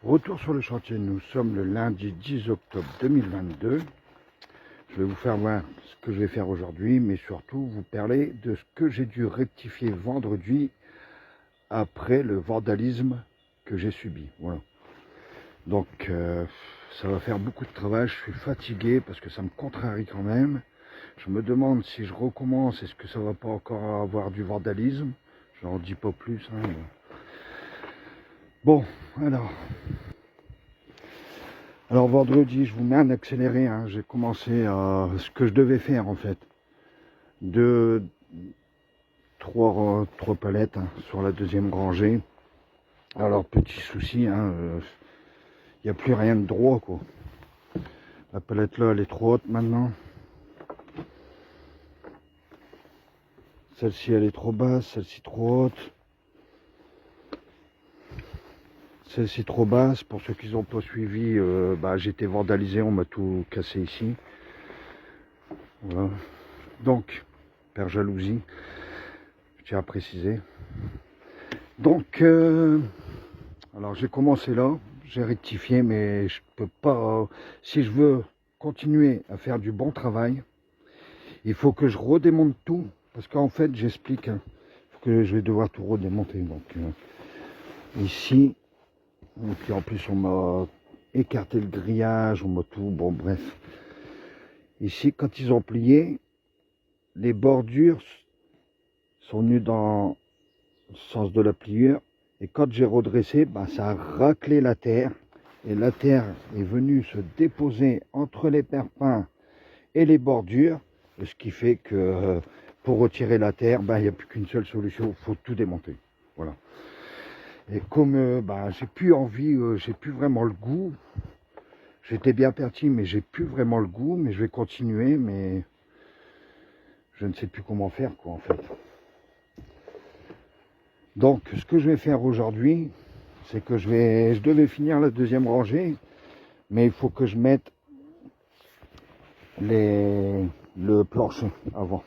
Retour sur le chantier, nous sommes le lundi 10 octobre 2022. Je vais vous faire voir ce que je vais faire aujourd'hui, mais surtout vous parler de ce que j'ai dû rectifier vendredi après le vandalisme que j'ai subi. Voilà. Donc ça va faire beaucoup de travail, je suis fatigué parce que ça me contrarie quand même. Je me demande si je recommence, est-ce que ça va pas encore avoir du vandalisme? Je n'en dis pas plus. Hein. Bon, alors vendredi, je vous mets un accéléré, hein. J'ai commencé à ce que je devais faire en fait. Trois palettes hein, sur la deuxième rangée. Alors petit souci, hein, n'y a plus rien de droit quoi. La palette là elle est trop haute maintenant. Celle-ci elle est trop basse, celle-ci trop haute. Celle-ci trop basse, pour ceux qui n'ont pas suivi, j'ai été vandalisé, on m'a tout cassé ici. Voilà. Donc, par jalousie, je tiens à préciser. Donc, alors j'ai commencé là, j'ai rectifié, mais je peux pas, si je veux continuer à faire du bon travail, il faut que je redémonte tout, parce qu'en fait, j'explique, hein, que je vais devoir tout redémonter. Donc, ici, et puis en plus on m'a écarté le grillage, on m'a tout, bon bref. Ici quand ils ont plié, les bordures sont venues dans le sens de la pliure. Et quand j'ai redressé, ça a raclé la terre. Et la terre est venue se déposer entre les perpins et les bordures. Ce qui fait que pour retirer la terre, il n'y a plus qu'une seule solution, il faut tout démonter. Voilà. Et comme j'ai plus envie, j'ai plus vraiment le goût. J'étais bien parti, mais j'ai plus vraiment le goût. Mais je vais continuer, mais je ne sais plus comment faire, quoi, en fait. Donc, ce que je vais faire aujourd'hui, c'est que je devais finir la deuxième rangée, mais il faut que je mette le plancher avant.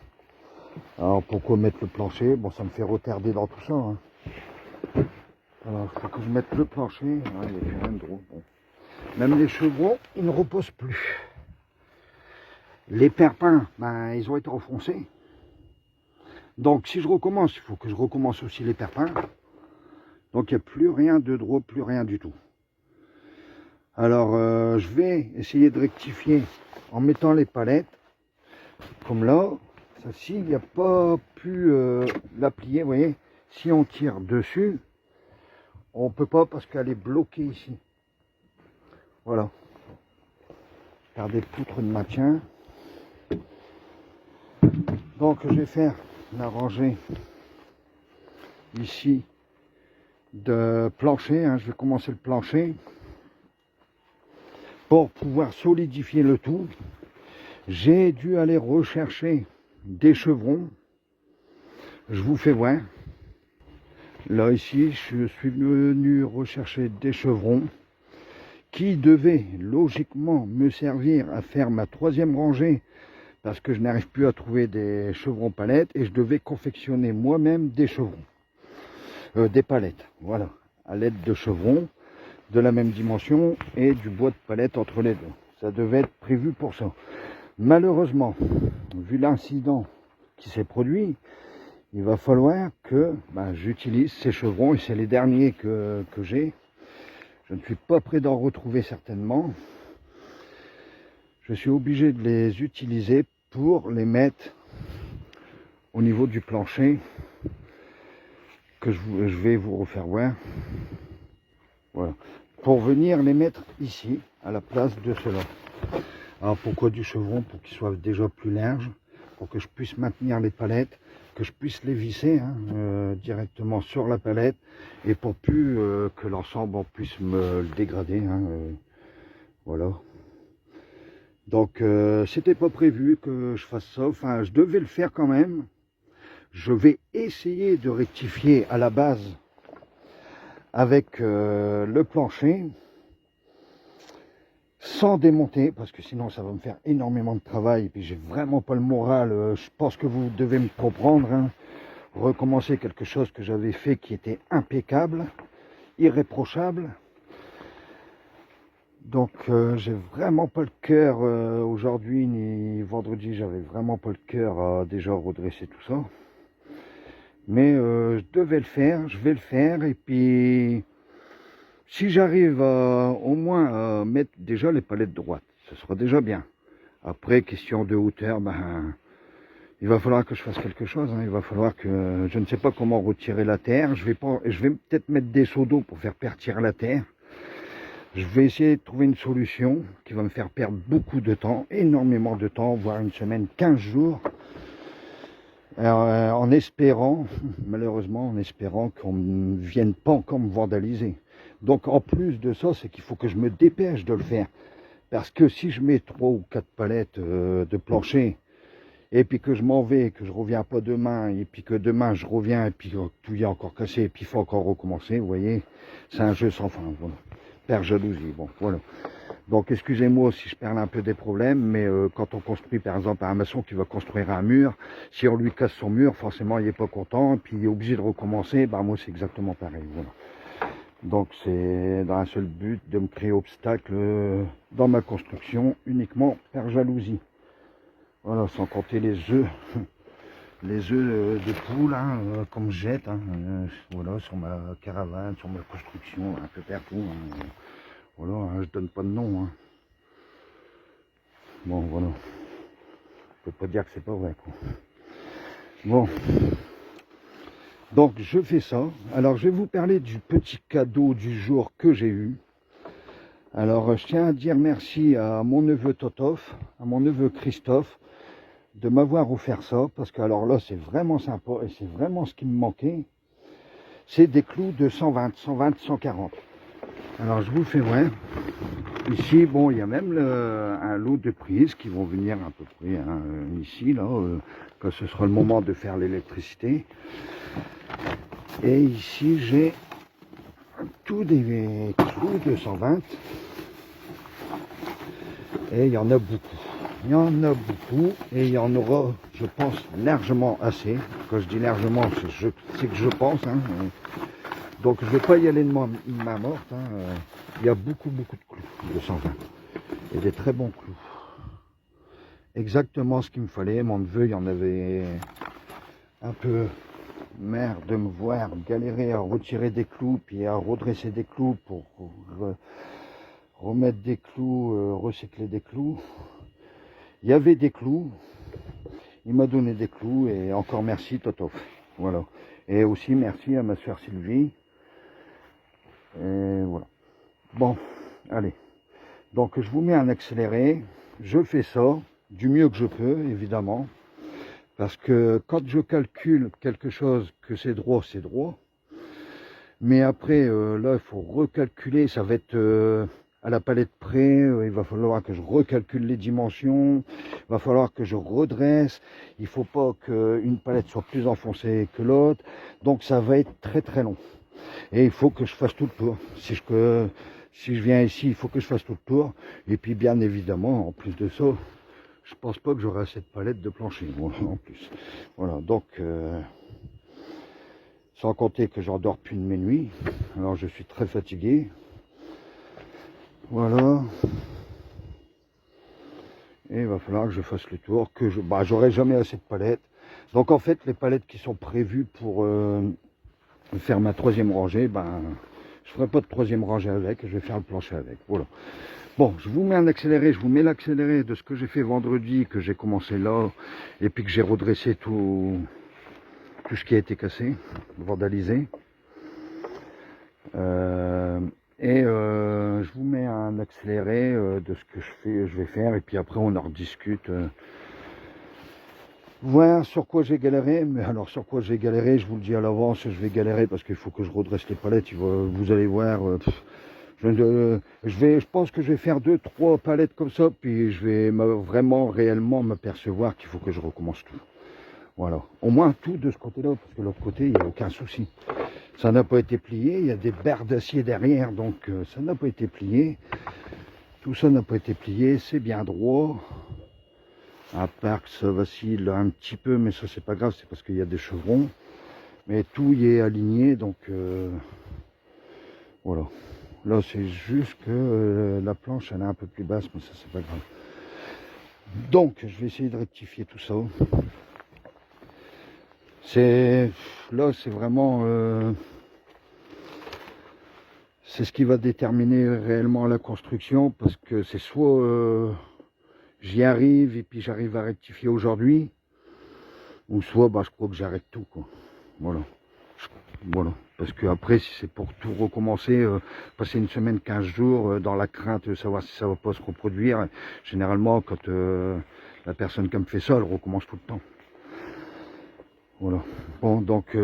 Alors, pourquoi mettre le plancher? Bon, ça me fait retarder dans tout ça. Hein. Alors, il faut que je mette le plancher. Ah, il n'y a rien de drôle. Bon. Même les chevrons, ils ne reposent plus. Les perpins, ils ont été enfoncés. Donc, si je recommence, il faut que je recommence aussi les perpins. Donc, il n'y a plus rien de drôle, plus rien du tout. Alors, je vais essayer de rectifier en mettant les palettes. Comme là, celle-ci, il n'y a pas pu la plier, vous voyez. Si on tire dessus, on ne peut pas parce qu'elle est bloquée ici. Voilà. Par des poutres de maintien. Donc, je vais faire la rangée ici de plancher. Hein. Je vais commencer le plancher. Pour pouvoir solidifier le tout, j'ai dû aller rechercher des chevrons. Je vous fais voir. Là, ici, je suis venu rechercher des chevrons qui devaient logiquement me servir à faire ma troisième rangée parce que je n'arrive plus à trouver des chevrons palettes et je devais confectionner moi-même des chevrons, des palettes, voilà, à l'aide de chevrons de la même dimension et du bois de palette entre les deux. Ça devait être prévu pour ça. Malheureusement, vu l'incident qui s'est produit, il va falloir que j'utilise ces chevrons et c'est les derniers que j'ai. Je ne suis pas prêt d'en retrouver certainement. Je suis obligé de les utiliser pour les mettre au niveau du plancher que je vais vous refaire voir. Voilà. Pour venir les mettre ici, à la place de cela. Alors pourquoi du chevron? Pour qu'ils soient déjà plus larges, pour que je puisse maintenir les palettes, que je puisse les visser directement sur la palette, et pour plus que l'ensemble puisse me le dégrader. Voilà. Donc c'était pas prévu que je fasse ça, enfin je devais le faire quand même. Je vais essayer de rectifier à la base avec le plancher sans démonter parce que sinon ça va me faire énormément de travail et puis j'ai vraiment pas le moral. Je pense que vous devez me comprendre, hein. Recommencer quelque chose que j'avais fait qui était impeccable, irréprochable, Donc j'ai vraiment pas le cœur aujourd'hui ni vendredi, j'avais vraiment pas le cœur à déjà redresser tout ça. Mais je devais le faire, je vais le faire. Et puis si j'arrive au moins à mettre déjà les palettes droites, ce sera déjà bien. Après, question de hauteur, ben, il va falloir que je fasse quelque chose. Hein. Il va falloir que, je ne sais pas comment retirer la terre. Je vais peut-être mettre des seaux d'eau pour faire partir la terre. Je vais essayer de trouver une solution qui va me faire perdre beaucoup de temps, énormément de temps, voire une semaine, 15 jours. En espérant, malheureusement, en espérant qu'on ne vienne pas encore me vandaliser. Donc en plus de ça, c'est qu'il faut que je me dépêche de le faire. Parce que si je mets 3 ou 4 palettes de plancher, et puis que je m'en vais, que je reviens pas demain, et puis que demain je reviens, et puis tout y est encore cassé, et puis il faut encore recommencer, vous voyez, c'est un jeu sans fin, voilà. Père jalousie, bon, voilà. Donc excusez-moi si je perds un peu des problèmes, mais quand on construit par exemple un maçon qui va construire un mur, si on lui casse son mur, forcément il n'est pas content, et puis il est obligé de recommencer, bah moi c'est exactement pareil, voilà. Donc c'est dans un seul but de me créer obstacle dans ma construction, uniquement par jalousie. Voilà, sans compter les œufs de poule, hein, comme je jette, hein, voilà, sur ma caravane, sur ma construction, un peu partout. Hein, voilà, hein, je donne pas de nom. Hein. Bon, voilà. Je peux pas dire que c'est pas vrai, quoi. Bon. Donc, je fais ça. Alors, je vais vous parler du petit cadeau du jour que j'ai eu. Alors, je tiens à dire merci à mon neveu Totof, à mon neveu Christophe, de m'avoir offert ça, parce que alors là, c'est vraiment sympa, et c'est vraiment ce qui me manquait. C'est des clous de 120, 140. Alors, je vous fais voir. Ici, bon, il y a même un lot de prises qui vont venir à peu près hein, ici, là, quand ce sera le moment de faire l'électricité. Et ici, j'ai tous des clous de 120. Et il y en a beaucoup. Il y en a beaucoup et il y en aura, je pense, largement assez. Quand je dis largement, c'est que je pense. Hein. Donc je ne vais pas y aller de ma morte. Hein. Il y a beaucoup de clous de 120. Et des très bons clous. Exactement ce qu'il me fallait. Mon neveu, il y en avait un peu marre de me voir galérer à retirer des clous, puis à redresser des clous pour remettre des clous, recycler des clous. Il y avait des clous, il m'a donné des clous et encore merci Totof. Voilà. Et aussi merci à ma soeur Sylvie. Et voilà. Bon, allez. Donc je vous mets en accéléré. Je fais ça du mieux que je peux, évidemment. Parce que quand je calcule quelque chose que c'est droit, c'est droit. Mais après, là, il faut recalculer. Ça va être à la palette près, il va falloir que je recalcule les dimensions, il va falloir que je redresse, il ne faut pas qu'une palette soit plus enfoncée que l'autre, donc ça va être très très long. Et il faut que je fasse tout le tour. Si je viens ici, il faut que je fasse tout le tour. Et puis bien évidemment, en plus de ça, je pense pas que j'aurai assez de palettes de plancher, moi, en plus. Voilà, donc, sans compter que j'en dors plus de mes nuits, alors je suis très fatigué. Voilà. Et il va falloir que je fasse le tour, que j'aurai jamais assez de palettes. Donc en fait, les palettes qui sont prévues pour faire ma troisième rangée, je ferai pas de troisième rangée avec, je vais faire le plancher avec. Voilà. Bon, je vous mets un accéléré, je vous mets l'accéléré de ce que j'ai fait vendredi, que j'ai commencé là, et puis que j'ai redressé tout ce qui a été cassé, vandalisé. Je vous mets un accéléré de ce que je vais faire, et puis après on en rediscute. Voir sur quoi j'ai galéré, mais alors sur quoi j'ai galéré, je vous le dis à l'avance, je vais galérer parce qu'il faut que je redresse les palettes, vous allez voir, je pense que je vais faire 2-3 palettes comme ça, puis je vais vraiment réellement m'apercevoir qu'il faut que je recommence tout. Voilà, au moins tout de ce côté-là, parce que l'autre côté, il n'y a aucun souci. Ça n'a pas été plié, il y a des barres d'acier derrière, donc ça n'a pas été plié. Tout ça n'a pas été plié, c'est bien droit. À part que ça vacille un petit peu, mais ça c'est pas grave, c'est parce qu'il y a des chevrons. Mais tout y est aligné, donc voilà. Là, c'est juste que la planche, elle est un peu plus basse, mais ça, c'est pas grave. Donc, je vais essayer de rectifier tout ça. Là, c'est vraiment... c'est ce qui va déterminer réellement la construction, parce que c'est soit j'y arrive et puis j'arrive à rectifier aujourd'hui, ou soit bah, je crois que j'arrête tout, quoi. Voilà. Voilà. Parce que après, si c'est pour tout recommencer, passer une semaine, 15 jours dans la crainte de savoir si ça va pas se reproduire, généralement, quand la personne qui me fait ça, elle recommence tout le temps. Voilà. Bon, donc,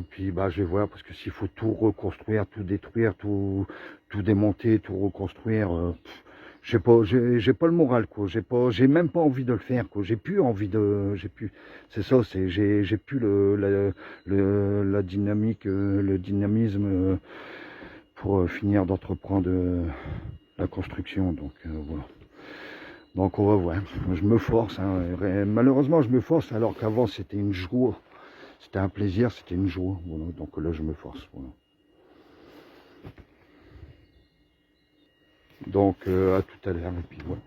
puis bah, je vais voir, parce que s'il faut tout reconstruire, tout détruire, tout démonter, tout reconstruire, j'ai pas le moral, quoi. J'ai même pas envie de le faire, quoi. C'est ça, j'ai plus la dynamique, le dynamisme pour finir d'entreprendre la construction. Donc voilà. Donc on va voir. Je me force. Hein. Malheureusement, je me force, alors qu'avant c'était une joie. C'était un plaisir, c'était une joie. Voilà. Donc là, je me force. Voilà. Donc à tout à l'heure. Et puis voilà.